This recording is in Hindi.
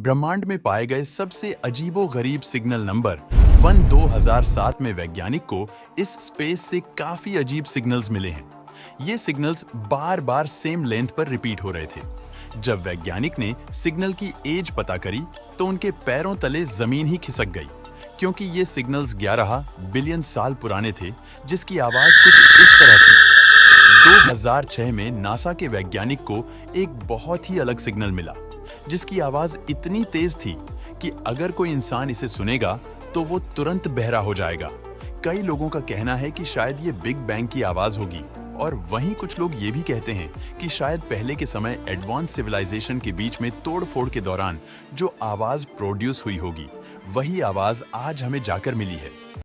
ब्रह्मांड में पाए गए सबसे अजीबो-गरीब सिग्नल नंबर 1 2007 में वैज्ञानिक को इस स्पेस से काफी अजीब सिग्नल्स मिले हैं। ये सिग्नल्स बार-बार सेम लेंथ पर रिपीट हो रहे थे। जब वैज्ञानिक ने सिग्नल की एज पता करी तो उनके पैरों तले जमीन ही खिसक गई, क्योंकि ये सिग्नल्स 11 बिलियन साल पुराने थे, जिसकी आवाज कुछ इस तरह थी। 2006 में नासा के वैज्ञानिक को एक बहुत ही अलग सिग्नल मिला, जिसकी आवाज इतनी तेज थी कि अगर कोई इंसान इसे सुनेगा तो वो तुरंत बहरा हो जाएगा। कई लोगों का कहना है कि शायद ये बिग बैंग की आवाज होगी, और वहीं कुछ लोग ये भी कहते हैं कि शायद पहले के समय एडवांस सिविलाइजेशन के बीच में तोड़-फोड़ के दौरान जो आवाज प्रोड्यूस हुई होगी, वही आवाज आज हमें जाकर मिली है।